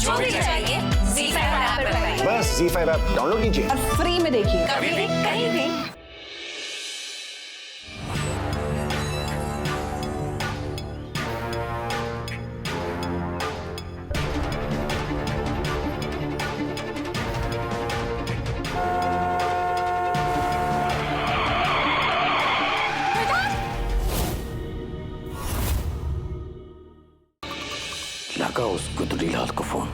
जो भी चाहिए ZEE5 ऐप पर पाइए। बस ZEE5 ऐप डाउनलोड कीजिए और फ्री में देखिए कभी भी कहीं भी। लगा उस गुदड़ीलाल को फोन।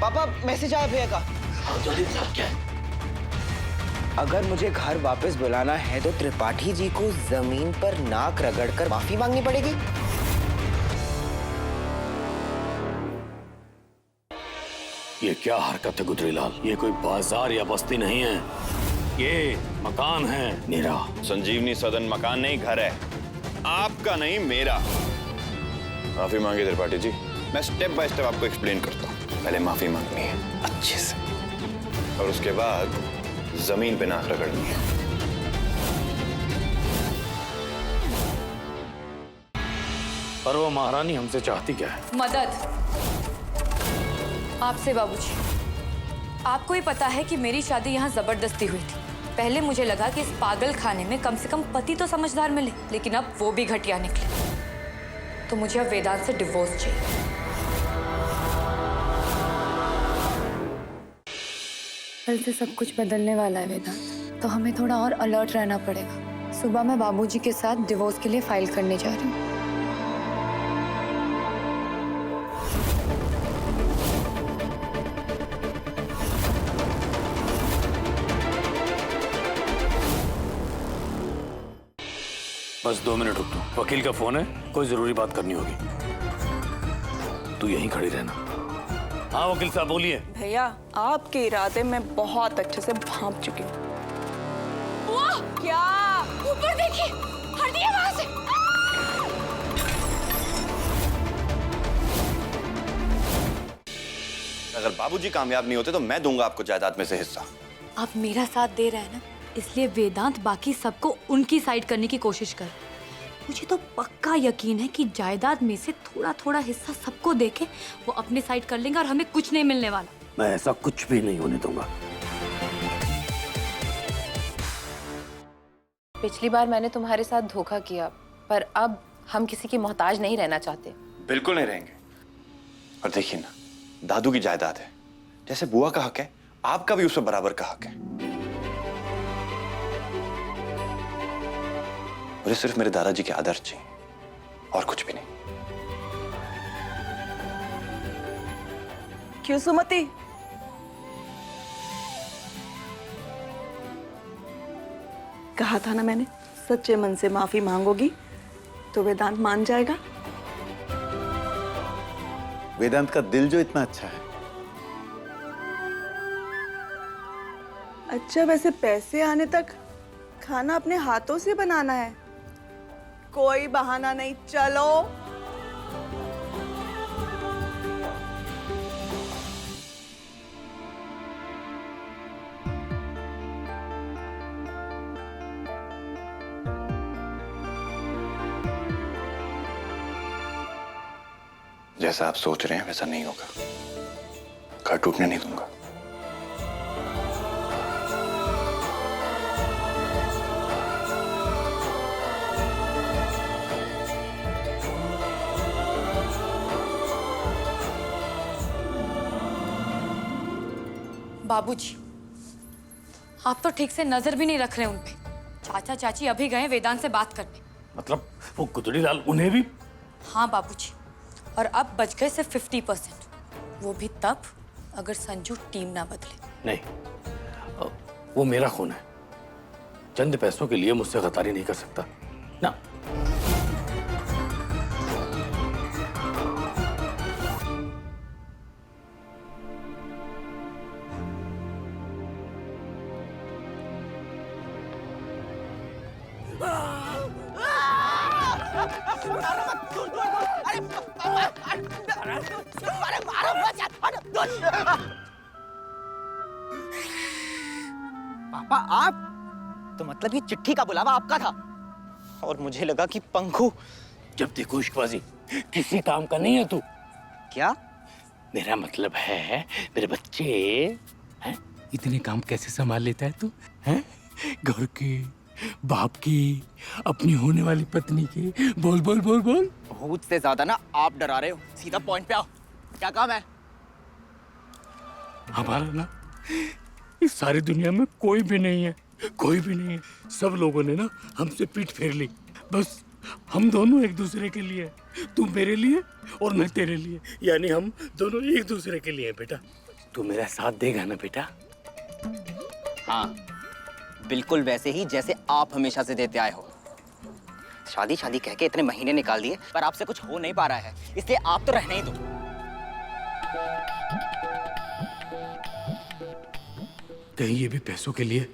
पापा मैसेज आया भैया का। जल्दी साहब क्या है? अगर मुझे घर वापस बुलाना है तो त्रिपाठी जी को जमीन पर नाक रगड़कर माफी मांगनी पड़ेगी। ये क्या हरकत है गुदड़ीलाल? ये कोई बाजार या बस्ती नहीं है, ये मकान है मेरा। संजीवनी सदन मकान नहीं, घर है आपका, नहीं मेरा। माफी मांगी त्रिपाठी जी, मैं स्टेप बाय स्टेप आपको एक्सप्लेन करता हूँ। पहले माफी मांगनी है अच्छे से, और उसके बाद जमीन पे नाक रगड़नी है। पर वो महारानी हमसे चाहती क्या है? मदद आपसे बाबूजी। आपको ही पता है कि मेरी शादी यहाँ जबरदस्ती हुई थी। पहले मुझे लगा कि इस पागल खाने में कम से कम पति तो समझदार मिले, लेकिन अब वो भी घटिया निकले। तो मुझे अब वेदांत से डिवोर्स चाहिए। कल से सब कुछ बदलने वाला है वेदांत, तो हमें थोड़ा और अलर्ट रहना पड़ेगा। सुबह मैं बाबूजी के साथ डिवोर्स के लिए फाइल करने जा रही हूँ। बस 2 मिनट रुक तू, वकील का फोन है, कोई जरूरी बात करनी होगी। तू यहीं खड़ी रहना। हाँ वकील साहब बोलिए। भैया आपके इरादे मैं बहुत अच्छे से भांप चुकी हूँ। क्या ऊपर देखिए, हटिए वहां से। अगर बाबूजी कामयाब नहीं होते तो मैं दूंगा आपको जायदाद में से हिस्सा। आप मेरा साथ दे रहे हैं ना, इसलिए वेदांत बाकी सबको उनकी साइड करने की कोशिश कर। मुझे तो पक्का यकीन है कि जायदाद में से थोड़ा थोड़ा हिस्सा सबको देके वो अपनी साइड कर लेंगे और हमें कुछ नहीं मिलने वाला। मैं ऐसा कुछ भी नहीं होने दूंगा। पिछली बार मैंने तुम्हारे साथ धोखा किया, पर अब हम किसी की मोहताज नहीं रहना चाहते। बिल्कुल नहीं रहेंगे। और देखिए ना, दादू की जायदाद है, जैसे बुआ का हक है, आपका भी उसमें बराबर का हक है। मुझे सिर्फ मेरे दादाजी के आदर्श चाहिए, और कुछ भी नहीं। क्यों सुमति? कहा था ना मैंने, सच्चे मन से माफी मांगोगी तो वेदांत मान जाएगा। वेदांत का दिल जो इतना अच्छा है। अच्छा, वैसे पैसे आने तक खाना अपने हाथों से बनाना है, कोई बहाना नहीं। चलो जैसा आप सोच रहे हैं वैसा नहीं होगा। घर टूटने नहीं दूंगा। बाबूजी, आप तो ठीक से नजर भी नहीं रख रहे उन पे। चाचा चाची अभी गए वेदांत से बात करने। मतलब वो गुदड़ीलाल उन्हें भी? हाँ बाबूजी, और अब बच गए सिर्फ 50%, वो भी तब अगर संजू टीम ना बदले। नहीं, वो मेरा खून है। चंद पैसों के लिए मुझसे गद्दारी नहीं कर सकता ना। पापा आप तो मतलब ये चिट्ठी का बुलावा आपका था? और मुझे लगा कि पंखू। जब देखो इश्कबाजी, किसी काम का नहीं है तू। क्या? मेरा मतलब है मेरे बच्चे हैं, इतने काम कैसे संभाल लेता है तू? हैं? घर के, बाप की, अपनी होने वाली पत्नी की। बोल बोल बोल बोल। भूत से ज्यादा ना आप डरा रहे हो। सीधा पॉइंट पे आओ, क्या काम है? हमारा ना इस सारी दुनिया में कोई भी नहीं है, कोई भी नहीं है। सब लोगों ने ना हमसे पीठ फेर ली। बस हम दोनों एक दूसरे के लिए, तू मेरे लिए और मैं तेरे लिए, यानी हम दोनों एक दूसरे के लिए हैं बेटा। तू मेरा साथ देगा ना बेटा? हाँ, बिल्कुल वैसे ही जैसे आप हमेशा से देते आए हो। शादी शादी कह के इतने महीने निकाल दिए, पर आपसे कुछ हो नहीं पा रहा है, इसलिए आप तो रहने ही दो। कहीं ये भी पैसों के लिए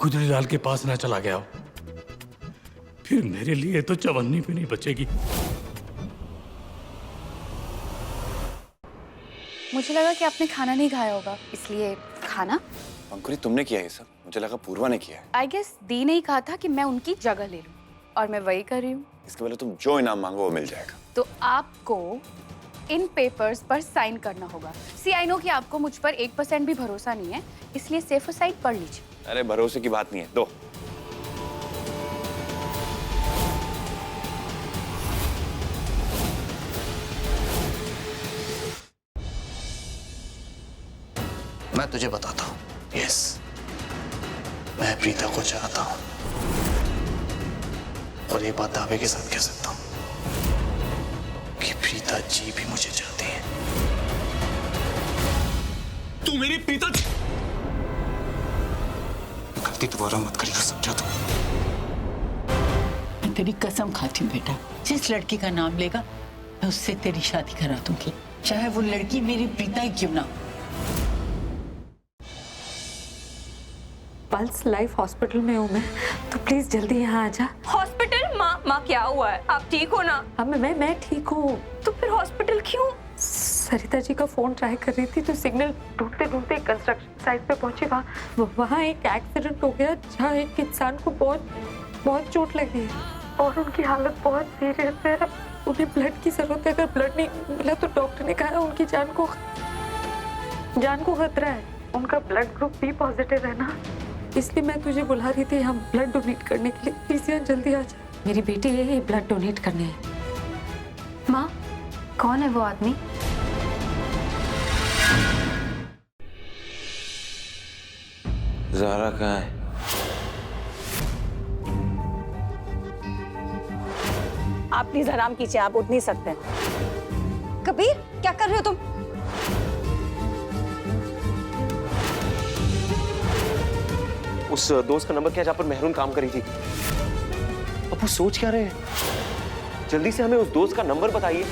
गुजरीलाल के पास ना चला गया हो, फिर मेरे लिए तो चवन्नी भी नहीं बचेगी। मुझे लगा कि आपने खाना नहीं खाया होगा, इसलिए खाना। अंकुरी, तुमने किया ये सब? मुझे लगा पूर्वा ने किया है। आई गेस दी ने ही कहा था कि मैं उनकी जगह ले लूं, और मैं वही कर रही हूँ। इसके पहले तुम जो इनाम मांगो वो मिल जाएगा। तो आपको इन पेपर्स पर साइन करना होगा। सी आई नो कि आपको मुझ पर 1% भी भरोसा नहीं है, इसलिए सेफर साइड पढ़ लीजिए। अरे भरोसे की बात नहीं है, दो। मैं तुझे बताता हूँ। यस, मैं प्रीता को चाहता हूँ, और ये बात दावे के साथ कह सकता हूँ कि प्रीता जी भी मुझे चाहती है। तू मेरी प्रीता। गलती दोबारा मत करिएगा, समझा तू? मैं तेरी कसम खाती हूँ बेटा, जिस लड़की का नाम लेगा मैं उससे तेरी शादी करा दूंगी, चाहे वो लड़की मेरी प्रीता ही क्यों ना हो। पल्स लाइफ हॉस्पिटल में हूँ मैं, तो प्लीज जल्दी यहाँ आ जा। हॉस्पिटल? माँ क्या हुआ है? आप ठीक हो ना? हाँ मैं ठीक हूँ। तो फिर हॉस्पिटल क्यों? सरिता जी का फोन ट्राई कर रही थी तो सिग्नल ढूंढते ढूंढते कंस्ट्रक्शन साइट पे पहुंची। वहाँ एक एक्सीडेंट हो गया जहाँ एक इंसान को बहुत चोट लगी है और उनकी हालत बहुत सीरियस है। उन्हें ब्लड की जरूरत है। अगर ब्लड नहीं मिला तो डॉक्टर ने कहा उनकी जान को खतरा है। उनका ब्लड ग्रुप बी पॉजिटिव है ना, इसलिए मैं तुझे बुला रही थी हम ब्लड डोनेट करने के लिए। प्लीज यहाँ जल्दी आ जा। मेरी बेटी यही ब्लड डोनेट करने है। माँ, कौन है वो आदमी? ज़ारा कहाँ है? आप प्लीज आराम कीजिए, आप उठ नहीं सकते। कबीर, क्या कर रहे हो तुम? उस दोस्त का नंबर क्या जहाँ पर मेहरून काम करी थी? अब वो सोच क्या रहे हैं? जल्दी से हमें उस दोस्त का नंबर बताइए।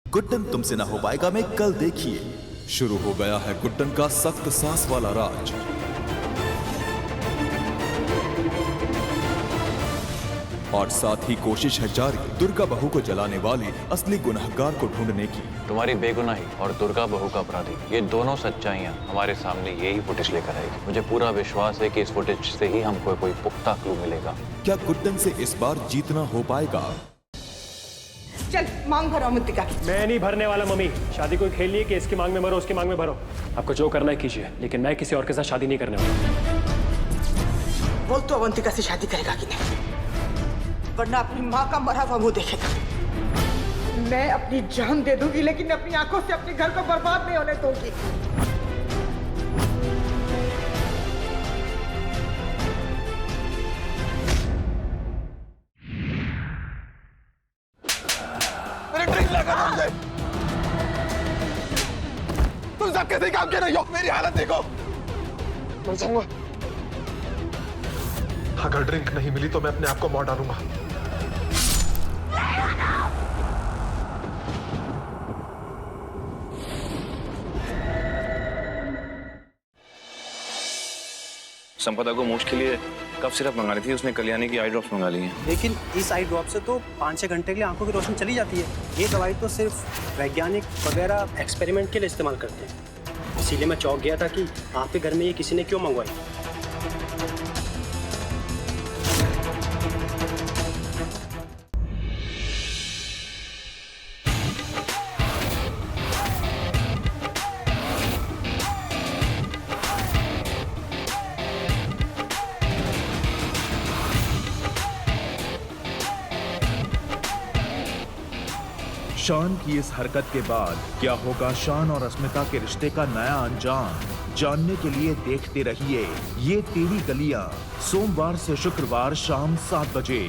गुड्डन तुमसे ना हो पाएगा में कल देखिए। शुरू हो गया है गुड्डन का सख्त सांस वाला राज। और साथ ही कोशिश है जारी दुर्गा बहू को जलाने वाले असली गुनहगार को ढूंढने की। तुम्हारी बेगुनाही और दुर्गा बहू का अपराधी, ये दोनों सच्चाइयां हमारे सामने यही फुटेज लेकर आएगी। मुझे पूरा विश्वास है कि इस फुटेज से ही हमको कोई पुख्ता क्लू मिलेगा। क्या गुड्डन से इस बार जीतना हो पाएगा? चल मांग भरो अवंतिका की। मैं नहीं भरने वाला मम्मी। शादी कोई खेल नहीं है कि इसकी मांग में भरो उसकी मांग में भरो। आपको जो करना है कीजिए, लेकिन मैं किसी और के साथ शादी नहीं करने वाला। बोल तो अवंतिका से शादी करेगा कि नहीं, वरना अपनी माँ का मरा हुआ मुंह देखेगा। मैं अपनी जान दे दूंगी लेकिन अपनी आंखों से अपने घर को बर्बाद नहीं होने दूंगी। तुम सब कैसे काम कर रही हो? मेरी हालत देखो, मर जाऊंगा। अगर ड्रिंक नहीं मिली तो मैं अपने आप को मार डालूंगा। संपदा को मूछ के लिए कफ सिरप मंगा ली थी उसने, कल्याणी की आई ड्रॉप्स मंगा ली हैं। लेकिन इस आई ड्रॉप से तो 5-6 घंटे के लिए आंखों की रोशनी चली जाती है। ये दवाई तो सिर्फ वैज्ञानिक वगैरह एक्सपेरिमेंट के लिए इस्तेमाल करते हैं। इसीलिए मैं चौंक गया था कि आपके घर में ये किसी ने क्यों मंगवाई। शान की इस हरकत के बाद क्या होगा शान और अस्मिता के रिश्ते का नया अंजाम, जानने के लिए देखते रहिए ये तेरी गलियां, सोमवार से शुक्रवार शाम 7 बजे